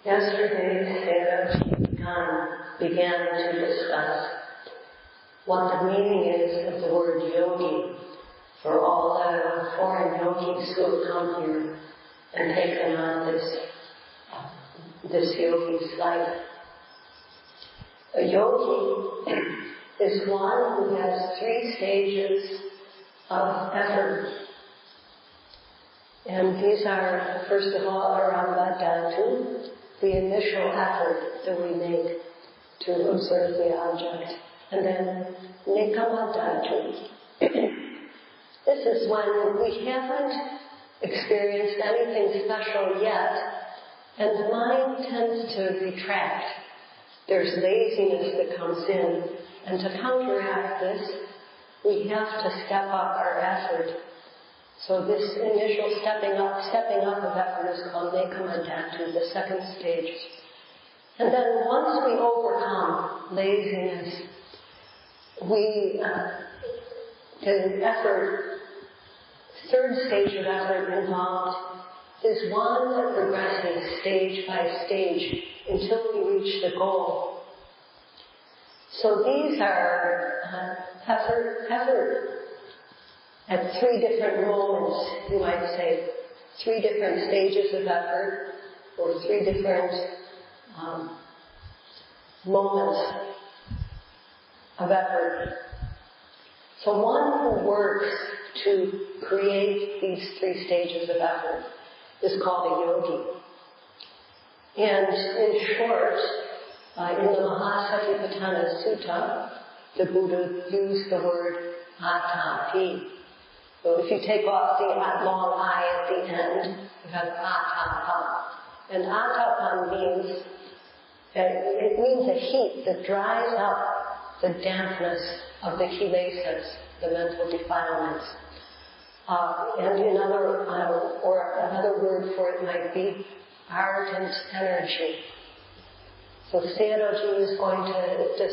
Yesterday, Sayadaw began to discuss what the meaning is of the word yogi for all the foreign yogis who have come here and taken on this yogi's life. A yogi is one who has 3 stages of effort. And these are, first of all, Arambhadhatu, the initial effort that we make to observe the object. And then Nikamadhatu. This is when we haven't experienced anything special yet, and the mind tends to retract. There's laziness that comes in, and to counteract this, we have to step up our effort. So this initial stepping up of effort is called Nikamadhatu, the second stage. And then once we overcome laziness, the effort, third stage of effort involved is one that progresses stage by stage until we reach the goal. So these are effort at 3 different moments, you might say. 3 different stages of effort, or 3 different moments of effort. So one who works to create these 3 stages of effort is called a yogi. And in short, in the Mahasatipatthana Sutta, the Buddha used the word atapi. So if you take off the long I at the end, you have atapa. And atapa means a heat that dries up the dampness of the kilesas, the mental defilements. And another word for it might be ardent energy. So Sayadaw is going to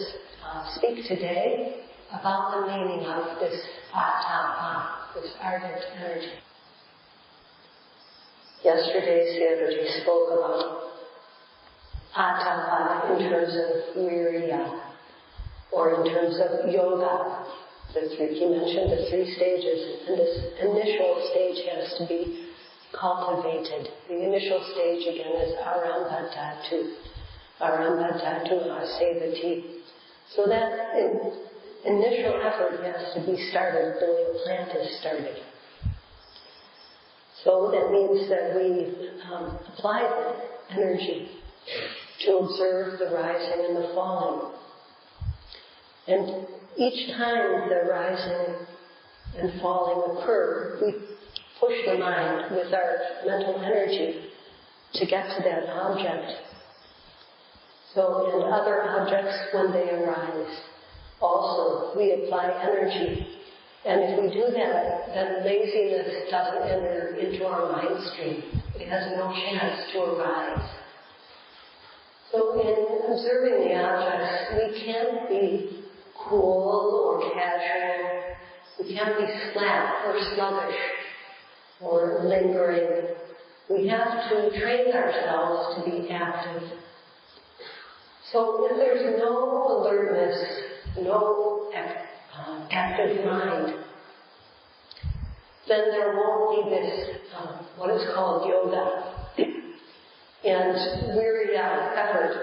speak today about the meaning of this atapa, this ardent energy. Yesterday Sayadaw spoke about atapa in terms of virya, or in terms of yoga. He mentioned the 3 stages, and this initial stage has to be cultivated. The initial stage again is Arambhadhatu. Arambhadhatu asevati. So that initial effort has to be started the way a plant is started. So that means that we apply the energy to observe the rising and the falling. And each time the rising and falling occur, we push the mind with our mental energy to get to that object. So in other objects, when they arise, also we apply energy. And if we do that, then laziness doesn't enter into our mind stream. It has no chance to arise. So in observing the objects, we can't be cool or casual. We can't be slack or sluggish or lingering. We have to train ourselves to be active. So if there's no alertness, no active mind, then there won't be this, what is called yoga. And virya, effort.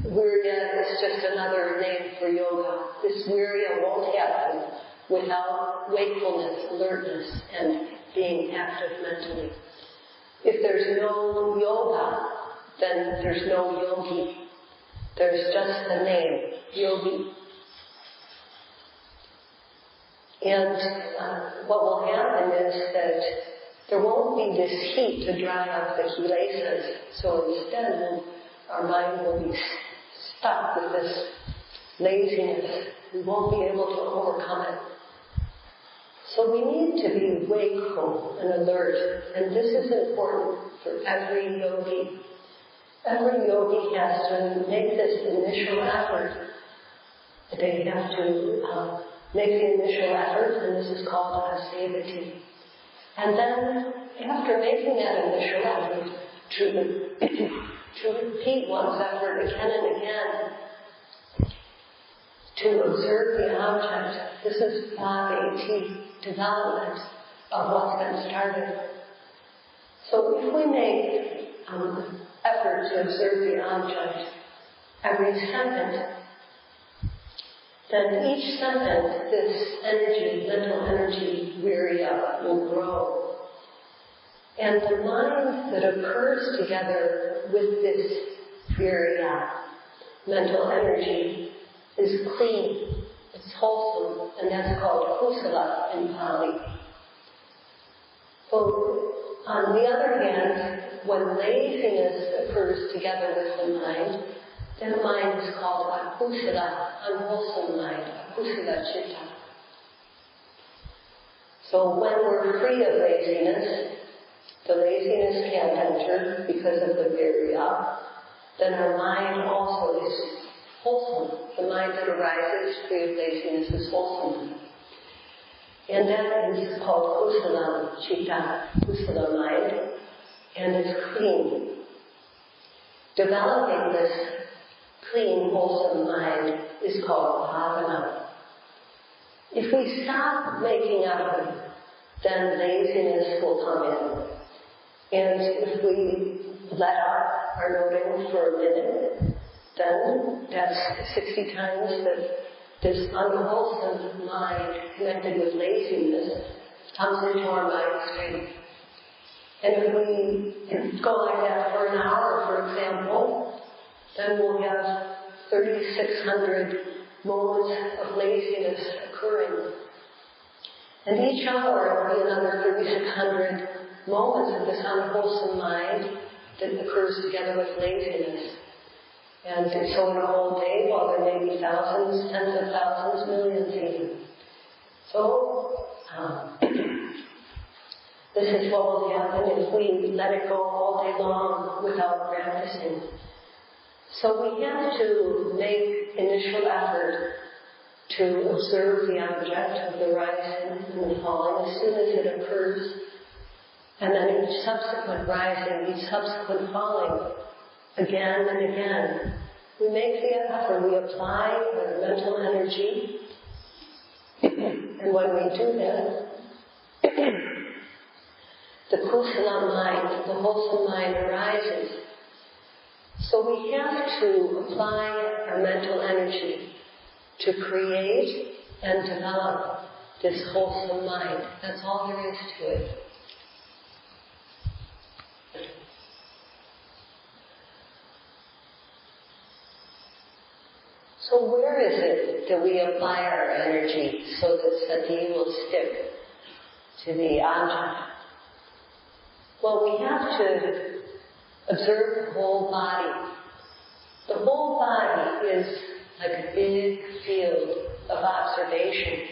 Virya is just another name for yoga. This virya won't happen without wakefulness, alertness, and being active mentally. If there's no yoga, then there's no yogi. There's just the name, yogi. And what will happen is that there won't be this heat to dry up the kilesas. So instead, our mind will be stuck with this laziness. We won't be able to overcome it. So we need to be wakeful and alert. And this is important for every yogi. Every yogi has to make this initial effort. They have to make the initial effort, and this is called asevati. And then, after making that initial effort, to repeat one's effort again and again, to observe the object. This is Bhagavati development of what's been started. So if we make effort to observe the object every second, then each second this energy, mental energy, virya, will grow. And the mind that occurs together with this virya, mental energy, is clean, it's wholesome, and that's called kusala in Pali. So, on the other hand, when laziness occurs together with the mind, then the mind is called akusala, unwholesome mind, akusala chitta. So when we're free of laziness, the laziness can't enter because of the virya, then our mind also is wholesome. The mind that arises free of laziness is wholesome. And that is called kusala chitta, kusala mind, and it's clean. Developing this clean, wholesome mind is called bhavana. If we stop making effort, then laziness will come in. And if we let up our noting for a minute, then that's 60 times that this unwholesome mind connected with laziness comes into our mind stream. And if we go like that for an hour, for example, then we'll have 3,600 moments of laziness occurring. And each hour will be another 3,600 moments of this unwholesome mind that occurs together with laziness. And so in a whole day, while there may be thousands, tens of thousands, millions even. So, this is what will happen if we let it go all day long without practicing. So we have to make initial effort to observe the object of the rising and the falling as soon as it occurs. And then each subsequent rising, each subsequent falling, again and again. We make the effort, we apply our mental energy, and when we do that, the kusala mind, the wholesome mind arises. So we have to apply our mental energy to create and develop this wholesome mind. That's all there is to it. So where is it that we apply our energy so that sati will stick to the object? Well, we have to observe the whole body. The whole body is like a big field of observation.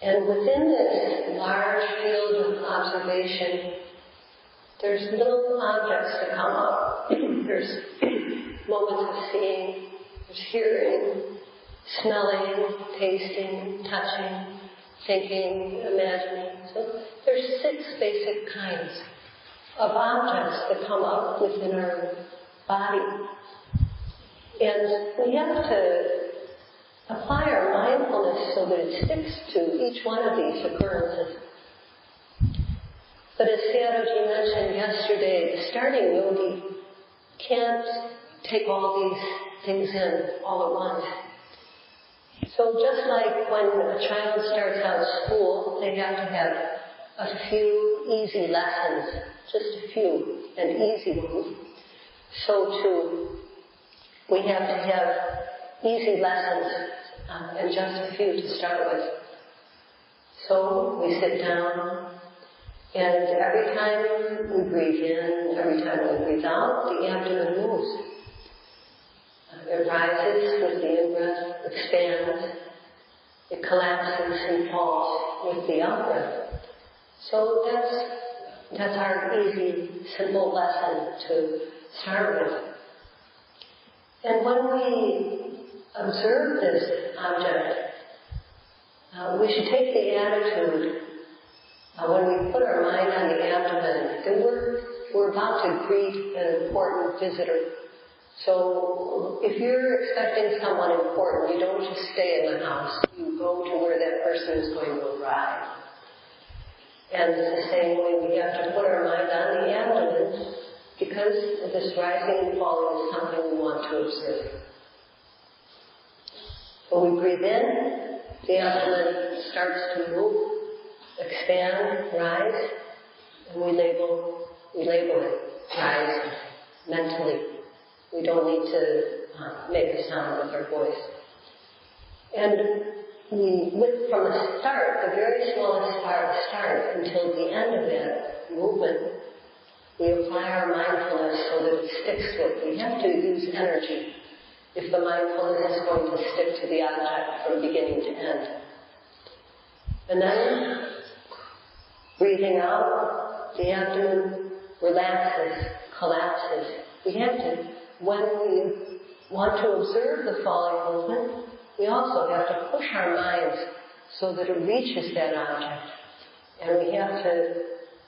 And within this large field of observation, there's little objects that come up. There's moments of seeing, there's hearing, smelling, tasting, touching, thinking, imagining. So there's 6 basic kinds of objects that come up within our body. And we have to apply our mindfulness so that it sticks to each one of these occurrences. But as Sayadaw mentioned yesterday, the starting yogi can't take all these things in all at once. So just like when a child starts out school, they have to have a few easy lessons, just a few, and easy ones. So too, we have to have easy lessons and just a few to start with. So we sit down, and every time we breathe in, every time we breathe out, the abdomen moves. It rises with the in-breath, expands, it collapses and falls with the out-breath. So that's our easy, simple lesson to start with. And when we observe this object, we should take the attitude when we put our mind on the abdomen that we're about to greet an important visitor. So if you're expecting someone important, you don't just stay in the house. You go to where that person is going to arrive. And it's the same way we have to put our mind on the abdomen, because this rising and falling is something we want to observe. When we breathe in, the abdomen starts to move, expand, rise, and we label it rise mentally. We don't need to make a sound with our voice. And from the start, the very smallest start until the end of that movement, we apply our mindfulness so that it sticks to it. We have to use energy if the mindfulness is going to stick to the object from beginning to end. And then, breathing out, the abdomen relaxes, collapses. We have to, when we want to observe the falling movement, we also have to push our minds so that it reaches that object. And we have to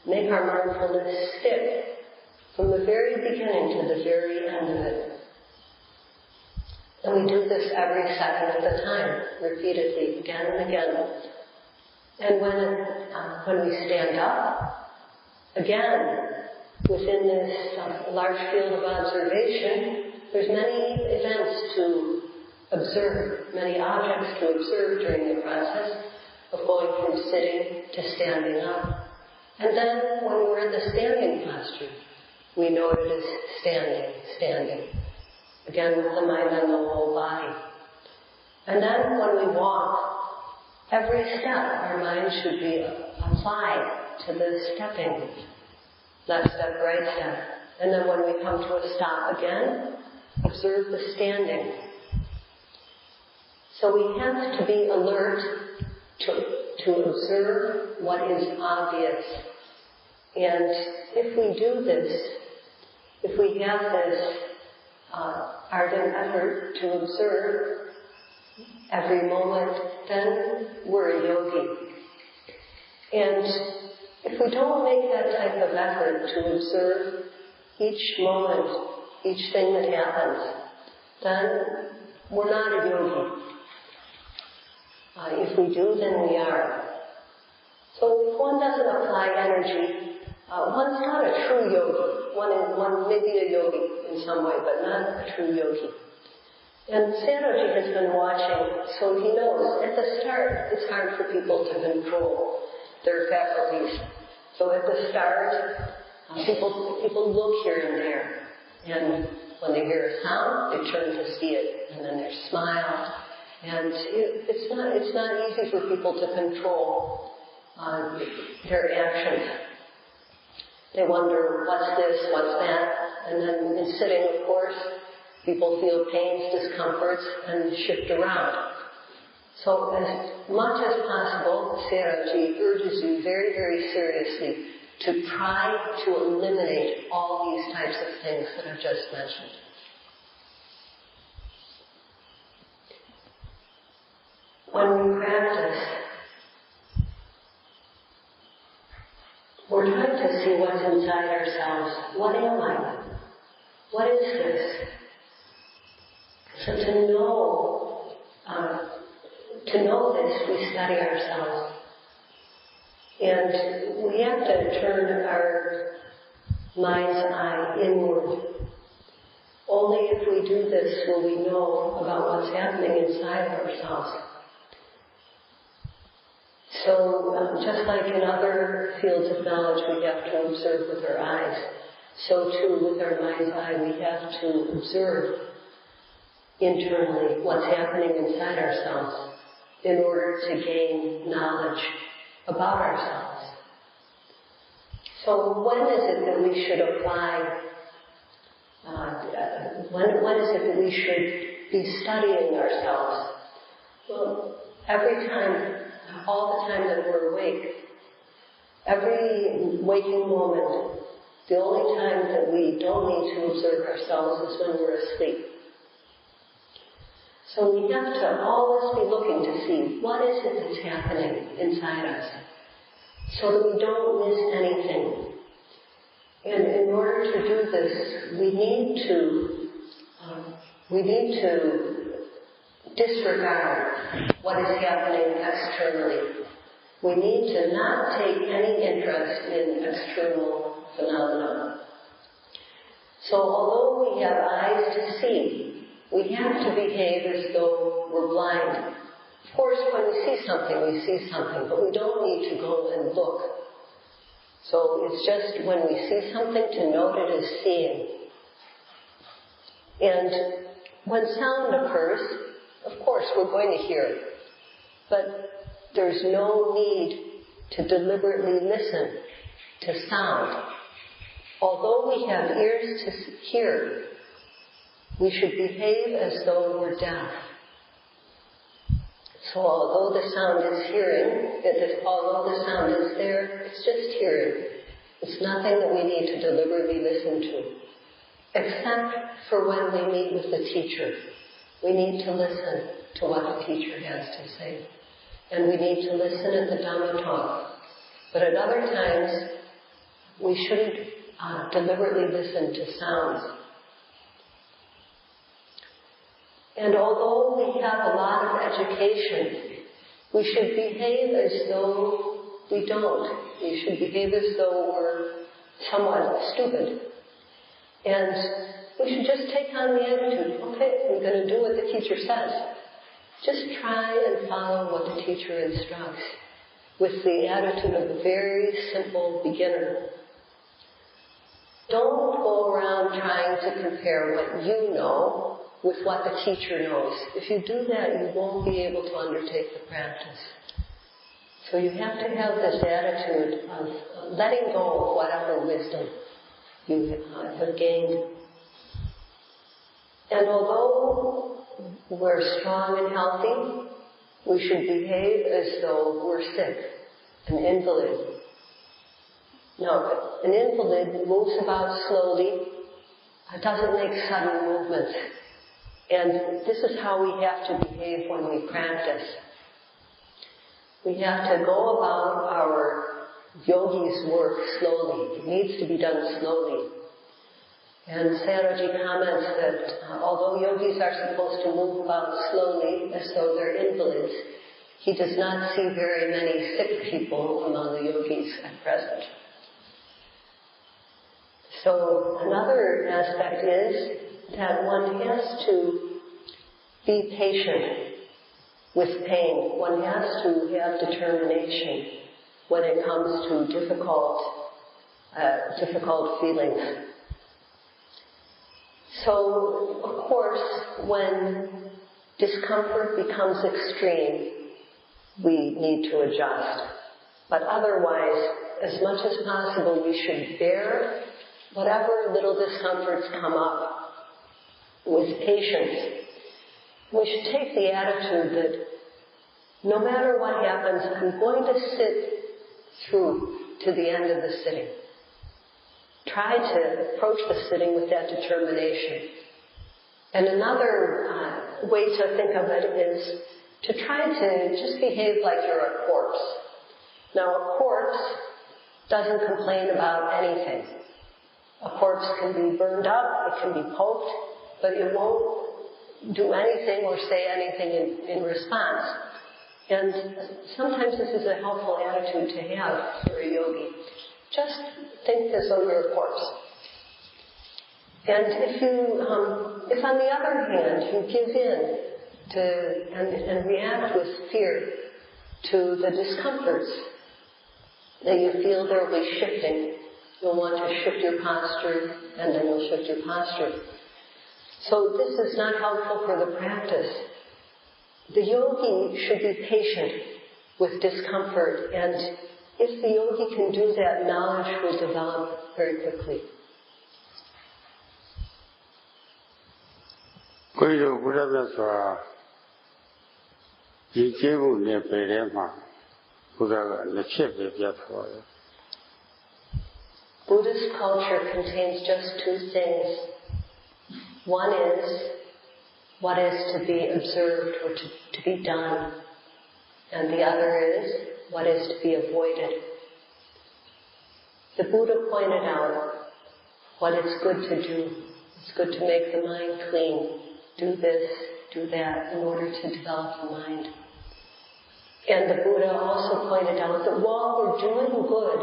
make our mindfulness stick from the very beginning to the very end of it. And we do this every second of the time, repeatedly, again and again. And when we stand up, again, within this large field of observation, there's many events to observe, many objects to observe during the process of going from sitting to standing up. And then when we're in the standing posture, we know it is standing. Again, with the mind on the whole body. And then when we walk, every step, our mind should be applied to the stepping. Left step, right step. And then when we come to a stop again, observe the standing. So we have to be alert to observe what is obvious. And if we do this, if we have this ardent effort to observe every moment, then we're a yogi. And if we don't make that type of effort to observe each moment, each thing that happens, then we're not a yogi. If we do, then we are. So if one doesn't apply energy, one's not a true yogi. One may be a yogi in some way, but not a true yogi. And Sayadaw has been watching, so he knows at the start it's hard for people to control their faculties. So at the start, people look here and there, and when they hear a sound, they turn to see it, and then they smile. And it's not easy for people to control their actions. They wonder, what's this, what's that? And then in sitting, of course, people feel pains, discomforts, and shift around. So as much as possible, Sayadaw urges you very, very seriously to try to eliminate all these types of things that I've just mentioned. When we practice, we're trying to see what's inside ourselves. What am I? What is this? So to know this, we study ourselves. And we have to turn our mind's eye inward. Only if we do this will we know about what's happening inside of ourselves. So just like in other fields of knowledge we have to observe with our eyes, so too with our mind's eye we have to observe internally what's happening inside ourselves in order to gain knowledge about ourselves. So when is it that we should apply, when is it that we should be studying ourselves? Well, every time, all the time that we're awake, every waking moment, the only time that we don't need to observe ourselves is when we're asleep. So we have to always be looking to see what is it that's happening inside us so that we don't miss anything. And in order to do this, we need to disregard what is happening externally. We need to not take any interest in external phenomena. So although we have eyes to see, we have to behave as though we're blind. Of course, when we see something, but we don't need to go and look. So it's just when we see something to note it as seeing. And when sound occurs, of course, we're going to hear it. But there's no need to deliberately listen to sound. Although we have ears to hear, we should behave as though we're deaf. So although the sound is although the sound is there, it's just hearing. It's nothing that we need to deliberately listen to. Except for when we meet with the teacher. We need to listen to what the teacher has to say. And we need to listen at the Dhamma talk. But at other times, we shouldn't deliberately listen to sounds. And although we have a lot of education, we should behave as though we don't. We should behave as though we're somewhat stupid. And we should just take on the attitude, okay, I'm going to do what the teacher says. Just try and follow what the teacher instructs with the attitude of a very simple beginner. Don't go around trying to compare what you know with what the teacher knows. If you do that, you won't be able to undertake the practice. So you have to have this attitude of letting go of whatever wisdom you have gained. And although we're strong and healthy, we should behave as though we're sick, an invalid. No, an invalid moves about slowly, doesn't make sudden movements. And this is how we have to behave when we practice. We have to go about our yogi's work slowly. It needs to be done slowly. And Sayadaw comments that although yogis are supposed to move about slowly as though they're invalids, he does not see very many sick people among the yogis at present. So another aspect is that one has to be patient with pain. One has to have determination when it comes to difficult feelings. So, of course, when discomfort becomes extreme, we need to adjust. But otherwise, as much as possible, we should bear whatever little discomforts come up with patience. We should take the attitude that no matter what happens, I'm going to sit through to the end of the sitting. Try to approach the sitting with that determination. And another way to think of it is to try to just behave like you're a corpse. Now, a corpse doesn't complain about anything. A corpse can be burned up, it can be poked, but it won't do anything or say anything in response. And sometimes this is a helpful attitude to have for a yogi. Just think as though you're a corpse. And if on the other hand you give in to and react with fear to the discomforts that you feel there will be shifting, you'll want to shift your posture, and then you'll shift your posture. So this is not helpful for the practice. The yogi should be patient with discomfort, and if the yogi can do that, knowledge will develop very quickly. 归入不这边说，以结构念白莲花，不这个那撇别别说的。 Buddhist culture contains just two things. One is what is to be observed or to be done, and the other is what is to be avoided. The Buddha pointed out what it's good to do. It's good to make the mind clean. Do this, do that, in order to develop the mind. And the Buddha also pointed out that while we're doing good,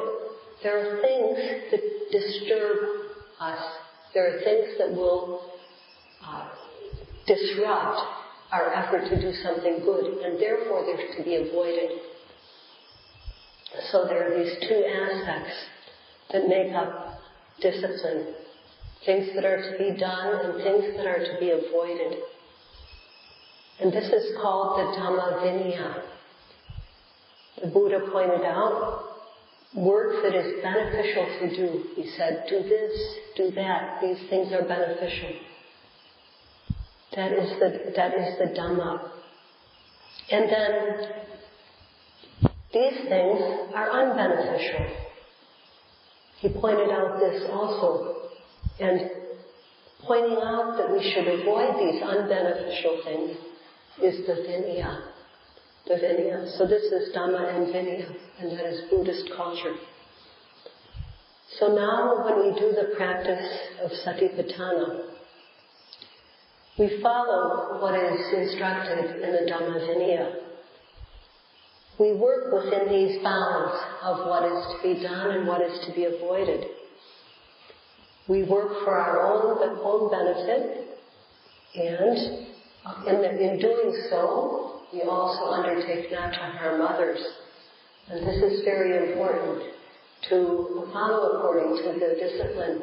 there are things that disturb us. There are things that will disrupt our effort to do something good, and therefore they're to be avoided. So there are these two aspects that make up discipline. Things that are to be done and things that are to be avoided. And this is called the Dhamma Vinaya. The Buddha pointed out work that is beneficial to do. He said, do this, do that. These things are beneficial. That is the Dhamma. And then these things are unbeneficial. He pointed out this also. And pointing out that we should avoid these unbeneficial things is the Vinaya. The Vinaya. So this is Dhamma and Vinaya, and that is Buddhist culture. So now when we do the practice of Satipatthana, we follow what is instructed in the Dhamma Vinaya. We work within these bounds of what is to be done and what is to be avoided. We work for our own benefit, and in doing so, we also undertake not to harm others. And this is very important to follow according to the discipline.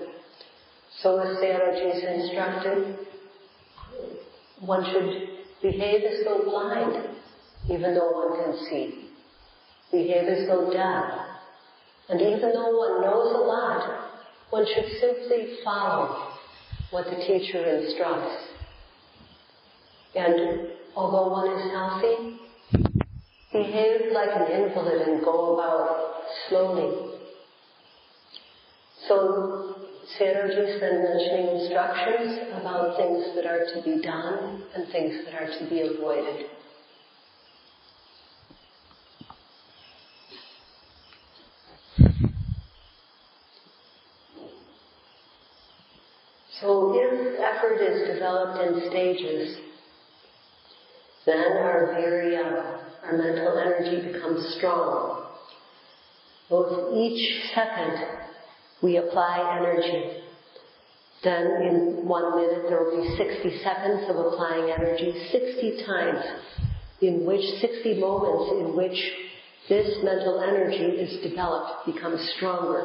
So as Sayadaw is instructed, one should behave as though blind, even though one can see. Behave as though deaf. And even though one knows a lot, one should simply follow what the teacher instructs. And although one is healthy, behave like an invalid and go about slowly. So Sayadaw has been mentioning instructions about things that are to be done and things that are to be avoided. So if effort is developed in stages, then our mental energy becomes strong. With each second we apply energy. Then in 1 minute there will be 60 seconds of applying energy, 60 times, 60 moments in which this mental energy is developed, becomes stronger.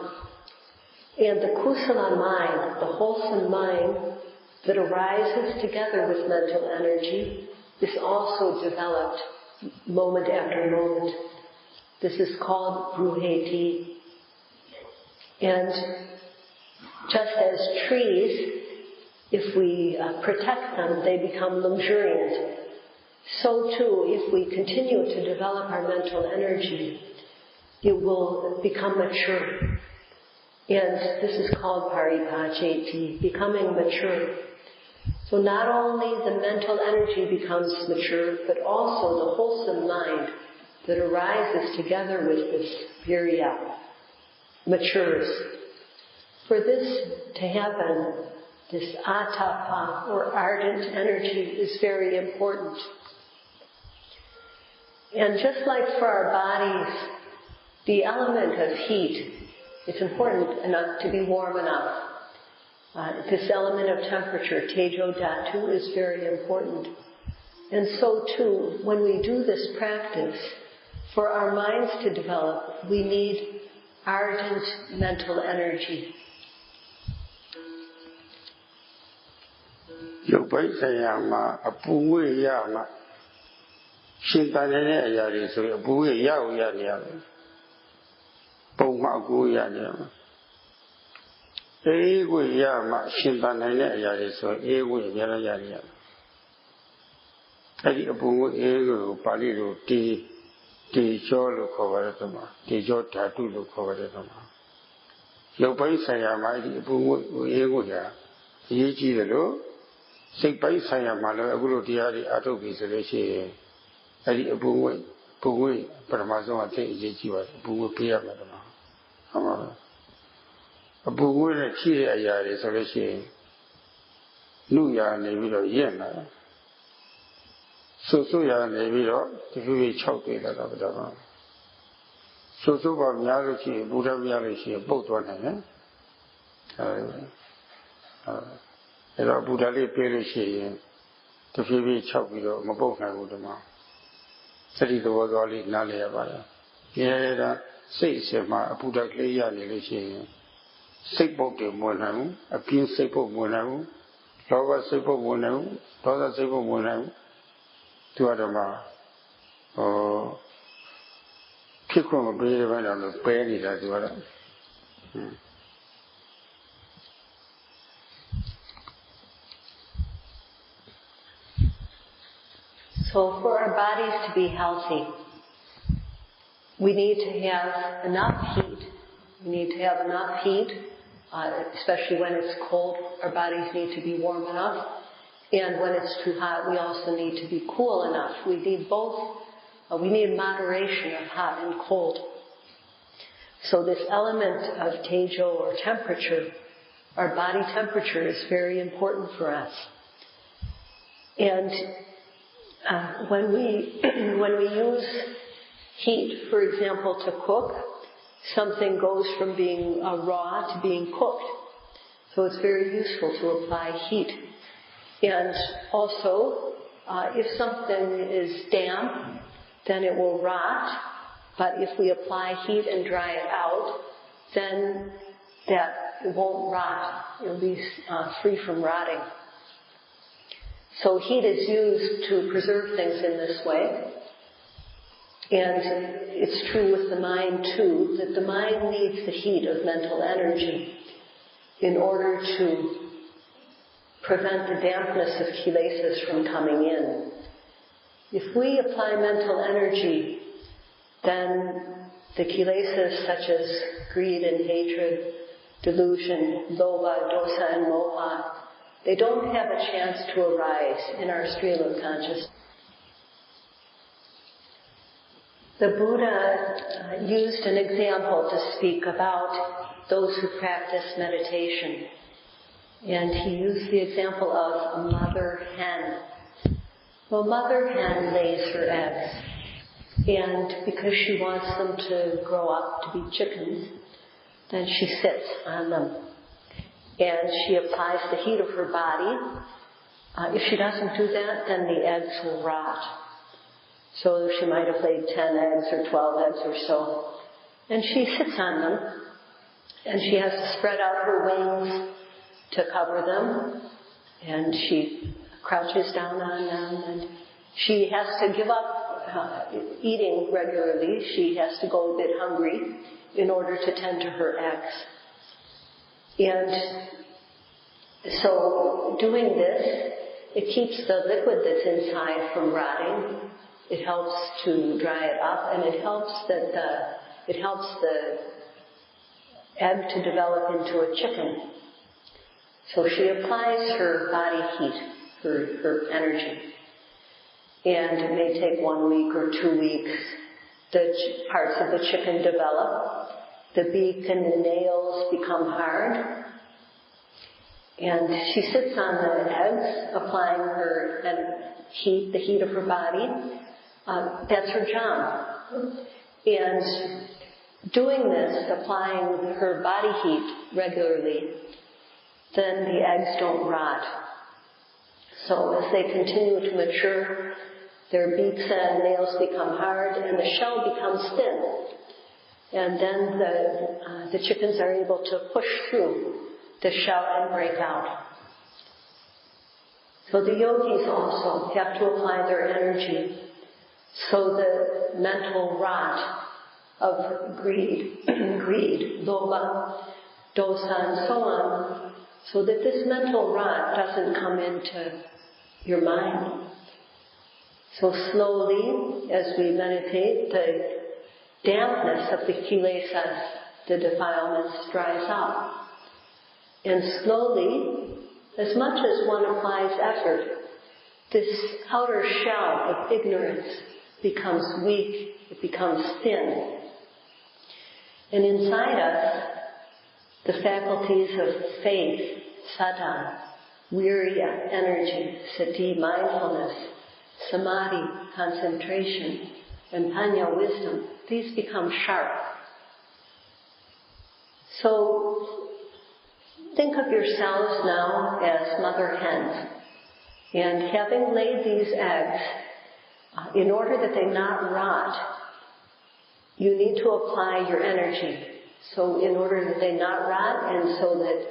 And the kusala mind, the wholesome mind that arises together with mental energy, is also developed moment after moment. This is called bruheti. And just as trees, if we protect them, they become luxuriant. So too, if we continue to develop our mental energy, it will become mature. And this is called paripāceti, becoming mature. So not only the mental energy becomes mature, but also the wholesome mind that arises together with this virya matures. For this to happen, this atapa, or ardent energy, is very important. And just like for our bodies, the element of heat, it's important enough to be warm enough. This element of temperature, tejo dhatu, is very important. And so too, when we do this practice, for our minds to develop, we need ardent mental energy. ရုပ်ပိုင်းဆိုင်ရာမှာအပူငွေ့ရမှာရှင်တန်နေတဲ့အရာတွေဆိုရင်အပူငွေ့ရအောင်ရနေရတယ်ပုံမှန်အကူရနေမှာအေးငွေ့ရမှာရှင်တန်နိုင်တဲ့အရာတွေဆိုရင်အေးငွေ့ရရရနေရတယ်အဲ့ဒီအပူငွေ့အေးငွေ့ကိုပါဠိလိုတေကျော်လို့ခေါ်ပါတယ်ဒီမှာတေကျော်ဓာတုလို့ခေါ်ပါတယ်ဒီမှာရုပ်ပိုင်းဆိုင်ရာမှာအဲ့ဒီအပူငွေ့အေးငွေ့ဟာအရေးကြီးတယ်လို့စိတ်ပိုင်းဆိုင်ရာမှာလည်းအခုလိုတရားတွေအထုတ်ပြီဆိုလို့ရှိရင်အဲ့ဒီအပူငွေ့ပထမဆုံးအသိအရေးကြီးပါတယ်အပူငွေ့ပြရမှာတော့ဟုတ်ပါဘူး a boo and a chia is a machine. Nuya and Nevido Yena. So ya and Nevido, the very chocolate of the one. So about Miyaruchi, Buddha Miyaruchi, both one hand. There are Buddha Perushi, the very chocolate of Maboka Udama. That is the word all in Nalia. Yeah, says my Buddha Clear Nilishi. Sick boat in Monam, a pin sick boat Monam, Lower sick boat Monam, Lower sick boat Monam, to Adama. Oh, pick from a brave and on the penny that you are. So for our bodies to be healthy, we need to have enough heat. We need to have enough heat, especially when it's cold. Our bodies need to be warm enough. And when it's too hot, we also need to be cool enough. We need both. We need moderation of hot and cold. So this element of tejo or temperature, our body temperature, is very important for us. And when we use heat, for example, to cook, something goes from being raw to being cooked. So it's very useful to apply heat. And also, if something is damp, then it will rot. But if we apply heat and dry it out, then it won't rot. It'll be free from rotting. So heat is used to preserve things in this way. And it's true with the mind too, that the mind needs the heat of mental energy in order to prevent the dampness of kilesas from coming in. If we apply mental energy, then the kilesas such as greed and hatred, delusion, lobha, dosa and moha, they don't have a chance to arise in our stream of consciousness. The Buddha used an example to speak about those who practice meditation. And he used the example of a mother hen. Well, mother hen lays her eggs. And because she wants them to grow up to be chickens, then she sits on them. And she applies the heat of her body. If she doesn't do that, then the eggs will rot. So she might have laid 10 eggs or 12 eggs or so. And she sits on them. And she has to spread out her wings to cover them. And she crouches down on them. And she has to give up eating regularly. She has to go a bit hungry in order to tend to her eggs. And so doing this, it keeps the liquid that's inside from rotting. It helps to dry it up, and it helps the egg to develop into a chicken. So she applies her body heat, her energy. And it may take 1 week or 2 weeks. The parts of the chicken develop. The beak and the nails become hard. And she sits on the eggs, applying her heat, the heat of her body. That's her job. And doing this, applying her body heat regularly, then the eggs don't rot. So as they continue to mature, their beaks and nails become hard and the shell becomes thin. And then the chickens are able to push through the shell and break out. So the yogis also have to apply their energy so the mental rot of greed, lobha, dosa, and so on, so that this mental rot doesn't come into your mind. So slowly, as we meditate, the dampness of the kilesas, the defilements, dries up. And slowly, as much as one applies effort, this outer shell of ignorance becomes weak, it becomes thin. And inside us, the faculties of faith, saddha, virya, energy, sati, mindfulness, samadhi, concentration, and panya, wisdom, these become sharp. So think of yourselves now as mother hens, and having laid these eggs, in order that they not rot, you need to apply your energy. So in order that they not rot, and so that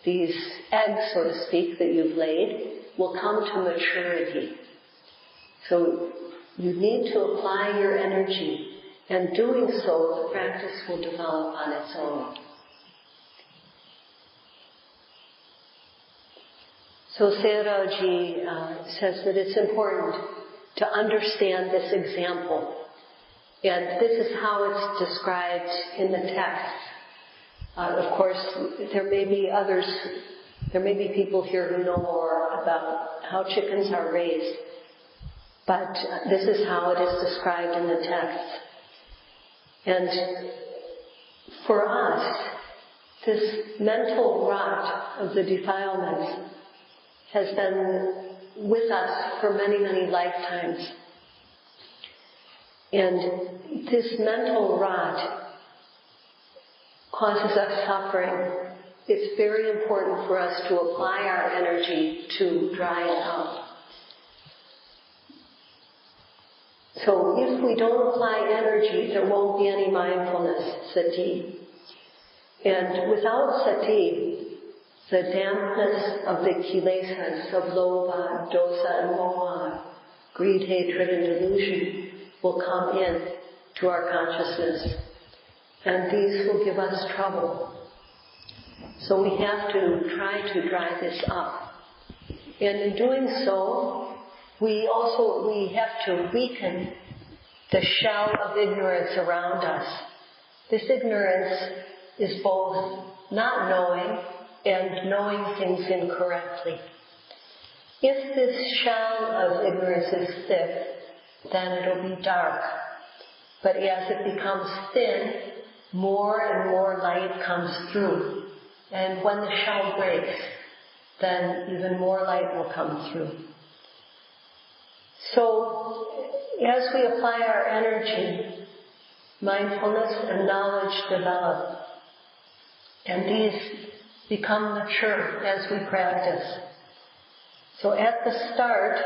these eggs, so to speak, that you've laid will come to maturity. So you need to apply your energy, and doing so, the practice will develop on its own. So Sayadaw says that it's important to understand this example. And this is how it's described in the text. Of course, there may be people here who know more about how chickens are raised. But this is how it is described in the text. And for us, this mental rot of the defilements has been with us for many, many lifetimes. And this mental rot causes us suffering. It's very important for us to apply our energy to dry it out. So if we don't apply energy, there won't be any mindfulness, sati. And without sati, the dampness of the kilesas, of lobha, dosa, and moha, greed, hatred, and delusion, will come in to our consciousness. And these will give us trouble. So we have to try to dry this up. And in doing so, we have to weaken the shell of ignorance around us. This ignorance is both not knowing and knowing things incorrectly. If this shell of ignorance is thick, then it'll be dark. But as it becomes thin, more and more light comes through. And when the shell breaks, then even more light will come through. So, as we apply our energy, mindfulness and knowledge develop. And these become mature as we practice. So at the start,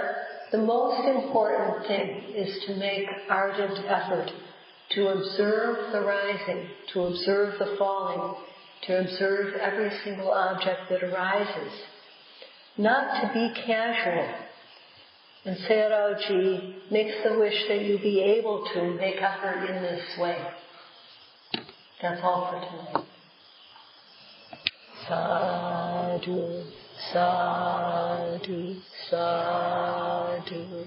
the most important thing is to make ardent effort to observe the rising, to observe the falling, to observe every single object that arises. Not to be casual. And Sayadaw makes the wish that you be able to make effort in this way. That's all for tonight. Sadhu, sadhu, sadhu.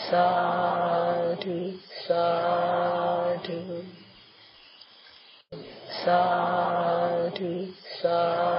Sadhu, sadhu. Sadhu, sadhu.